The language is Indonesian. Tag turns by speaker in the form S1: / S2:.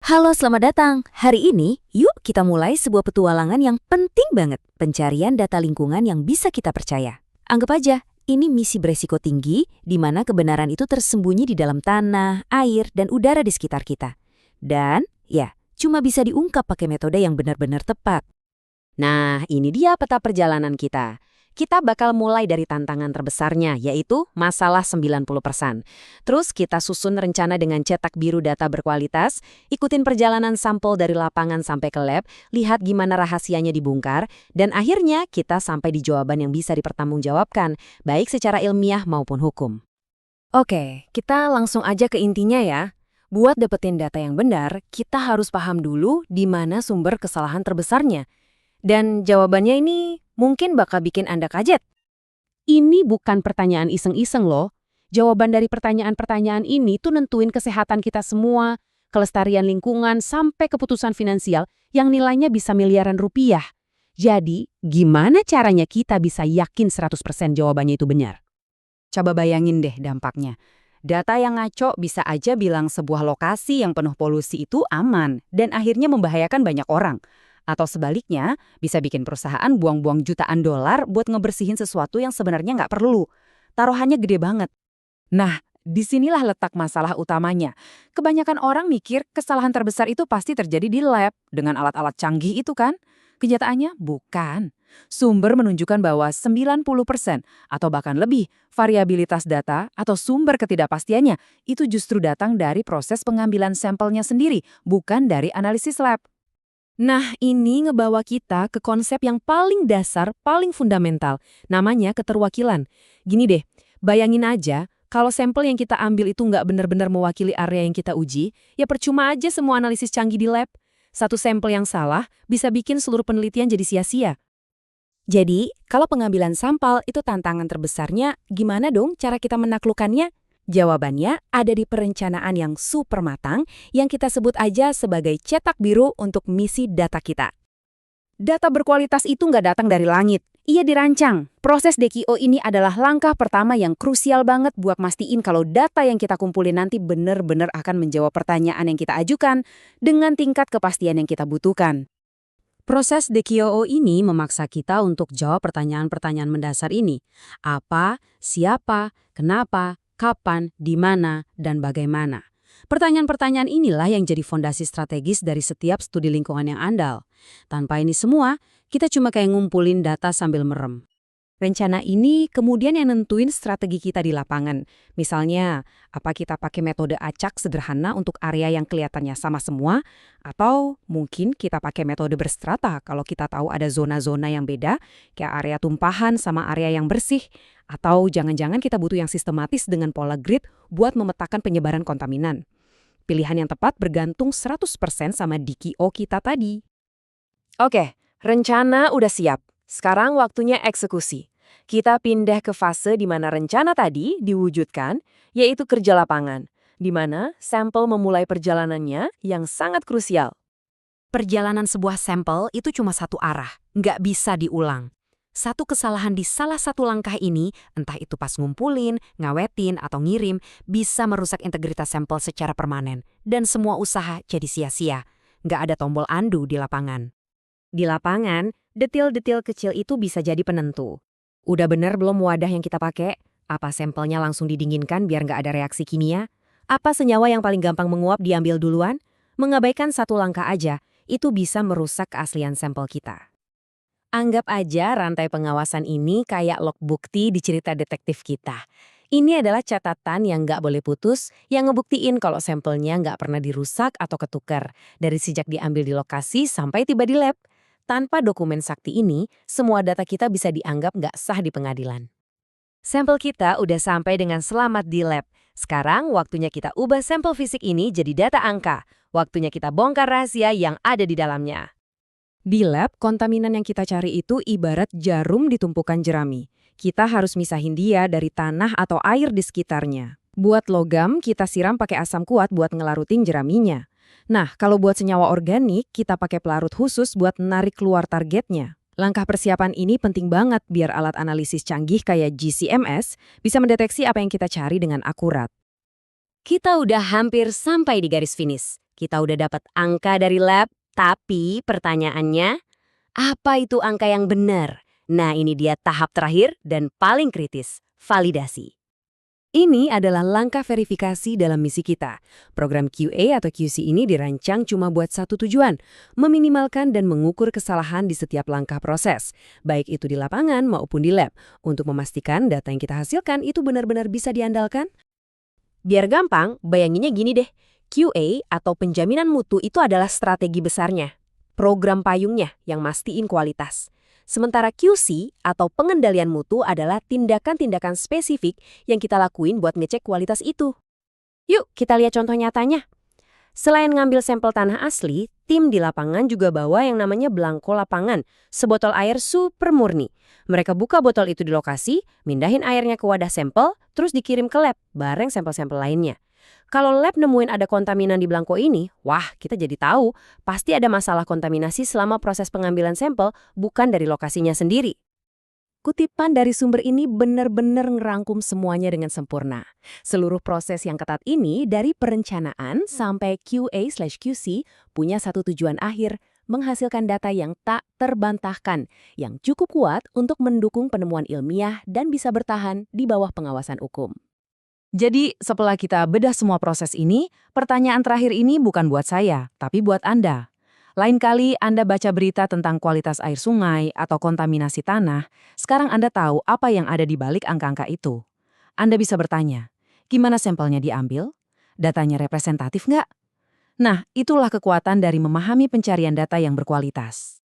S1: Halo, selamat datang. Hari ini, yuk kita mulai sebuah petualangan yang penting banget. Pencarian data lingkungan yang bisa kita percaya. Anggap aja, ini misi beresiko tinggi, di mana kebenaran itu tersembunyi di dalam tanah, air, dan udara di sekitar kita. Dan, ya, cuma bisa diungkap pakai metode yang benar-benar tepat.
S2: Nah, ini dia peta perjalanan kita. Kita bakal mulai dari tantangan terbesarnya, yaitu masalah 90%. Terus kita susun rencana dengan cetak biru data berkualitas, ikutin perjalanan sampel dari lapangan sampai ke lab, lihat gimana rahasianya dibongkar, dan akhirnya kita sampai di jawaban yang bisa dipertanggungjawabkan, baik secara ilmiah maupun hukum.
S3: Oke, kita langsung aja ke intinya ya. Buat dapetin data yang benar, kita harus paham dulu di mana sumber kesalahan terbesarnya. Dan jawabannya ini mungkin bakal bikin Anda kaget.
S2: Ini bukan pertanyaan iseng-iseng loh. Jawaban dari pertanyaan-pertanyaan ini tuh nentuin kesehatan kita semua, kelestarian lingkungan, sampai keputusan finansial yang nilainya bisa miliaran rupiah. Jadi, gimana caranya kita bisa yakin 100% jawabannya itu benar?
S4: Coba bayangin deh dampaknya. Data yang ngaco bisa aja bilang sebuah lokasi yang penuh polusi itu aman dan akhirnya membahayakan banyak orang. Atau sebaliknya, bisa bikin perusahaan buang-buang jutaan dolar buat ngebersihin sesuatu yang sebenarnya nggak perlu. Taruhannya gede banget. Nah, disinilah letak masalah utamanya. Kebanyakan orang mikir kesalahan terbesar itu pasti terjadi di lab dengan alat-alat canggih itu kan? Kenyataannya bukan. Sumber menunjukkan bahwa 90% atau bahkan lebih variabilitas data atau sumber ketidakpastiannya itu justru datang dari proses pengambilan sampelnya sendiri, bukan dari analisis lab.
S3: Nah, ini ngebawa kita ke konsep yang paling dasar, paling fundamental, namanya keterwakilan. Gini deh, bayangin aja, kalau sampel yang kita ambil itu nggak benar-benar mewakili area yang kita uji, ya percuma aja semua analisis canggih di lab. Satu sampel yang salah bisa bikin seluruh penelitian jadi sia-sia. Jadi, kalau pengambilan sampel itu tantangan terbesarnya, gimana dong cara kita menaklukkannya? Jawabannya ada di perencanaan yang super matang yang kita sebut aja sebagai cetak biru untuk misi data kita.
S2: Data berkualitas itu nggak datang dari langit. Ia dirancang. Proses DQO ini adalah langkah pertama yang krusial banget buat mastiin kalau data yang kita kumpulin nanti benar-benar akan menjawab pertanyaan yang kita ajukan dengan tingkat kepastian yang kita butuhkan. Proses DQO ini memaksa kita untuk jawab pertanyaan-pertanyaan mendasar ini. Apa, siapa, kenapa, kapan, di mana, dan bagaimana. Pertanyaan-pertanyaan inilah yang jadi fondasi strategis dari setiap studi lingkungan yang andal. Tanpa ini semua, kita cuma kayak ngumpulin data sambil merem. Rencana ini kemudian yang nentuin strategi kita di lapangan. Misalnya, apa kita pakai metode acak sederhana untuk area yang kelihatannya sama semua, atau mungkin kita pakai metode berstrata kalau kita tahu ada zona-zona yang beda, kayak area tumpahan sama area yang bersih, atau jangan-jangan kita butuh yang sistematis dengan pola grid buat memetakan penyebaran kontaminan. Pilihan yang tepat bergantung 100% sama DQO kita tadi.
S3: Oke, rencana udah siap. Sekarang waktunya eksekusi. Kita pindah ke fase di mana rencana tadi diwujudkan, yaitu kerja lapangan, di mana sampel memulai perjalanannya yang sangat krusial.
S1: Perjalanan sebuah sampel itu cuma satu arah, nggak bisa diulang. Satu kesalahan di salah satu langkah ini, entah itu pas ngumpulin, ngawetin, atau ngirim, bisa merusak integritas sampel secara permanen. Dan semua usaha jadi sia-sia. Nggak ada tombol undo di lapangan. Di lapangan, detil-detil kecil itu bisa jadi penentu. Udah bener belum wadah yang kita pakai? Apa sampelnya langsung didinginkan biar nggak ada reaksi kimia? Apa senyawa yang paling gampang menguap diambil duluan? Mengabaikan satu langkah aja, itu bisa merusak keaslian sampel kita. Anggap aja rantai pengawasan ini kayak log bukti di cerita detektif kita. Ini adalah catatan yang nggak boleh putus, yang ngebuktiin kalau sampelnya nggak pernah dirusak atau ketukar, dari sejak diambil di lokasi sampai tiba di lab. Tanpa dokumen sakti ini, semua data kita bisa dianggap nggak sah di pengadilan. Sampel kita udah sampai dengan selamat di lab. Sekarang waktunya kita ubah sampel fisik ini jadi data angka. Waktunya kita bongkar rahasia yang ada di dalamnya. Di lab, kontaminan yang kita cari itu ibarat jarum di tumpukan jerami. Kita harus misahin dia dari tanah atau air di sekitarnya. Buat logam, kita siram pakai asam kuat buat ngelarutin jeraminya. Nah, kalau buat senyawa organik, kita pakai pelarut khusus buat menarik keluar targetnya. Langkah persiapan ini penting banget biar alat analisis canggih kayak GCMS bisa mendeteksi apa yang kita cari dengan akurat. Kita udah hampir sampai di garis finish. kita udah dapat angka dari lab, tapi pertanyaannya, apa itu angka yang benar? Nah, ini dia tahap terakhir dan paling kritis, validasi.
S3: Ini adalah langkah verifikasi dalam misi kita. Program QA atau QC ini dirancang cuma buat satu tujuan, meminimalkan dan mengukur kesalahan di setiap langkah proses, baik itu di lapangan maupun di lab, untuk memastikan data yang kita hasilkan itu benar-benar bisa diandalkan.
S1: Biar gampang, bayanginnya gini deh, QA atau penjaminan mutu itu adalah strategi besarnya, program payungnya yang mastiin kualitas. Sementara QC atau pengendalian mutu adalah tindakan-tindakan spesifik yang kita lakuin buat ngecek kualitas itu. Yuk, kita lihat contoh nyatanya. Selain ngambil sampel tanah asli, tim di lapangan juga bawa yang namanya belangko lapangan, sebotol air super murni. Mereka buka botol itu di lokasi, mindahin airnya ke wadah sampel, terus dikirim ke lab, bareng sampel-sampel lainnya. Kalau lab nemuin ada kontaminan di belangko ini, wah kita jadi tahu pasti ada masalah kontaminasi selama proses pengambilan sampel bukan dari lokasinya sendiri.
S3: Kutipan dari sumber ini benar-benar ngerangkum semuanya dengan sempurna. Seluruh proses yang ketat ini dari perencanaan sampai QA/QC punya satu tujuan akhir, menghasilkan data yang tak terbantahkan, yang cukup kuat untuk mendukung penemuan ilmiah dan bisa bertahan di bawah pengawasan hukum. Jadi, setelah kita bedah semua proses ini, pertanyaan terakhir ini bukan buat saya, tapi buat Anda. Lain kali Anda baca berita tentang kualitas air sungai atau kontaminasi tanah, sekarang Anda tahu apa yang ada di balik angka-angka itu. Anda bisa bertanya, gimana sampelnya diambil? Datanya representatif nggak? Nah, itulah kekuatan dari memahami pencarian data yang berkualitas.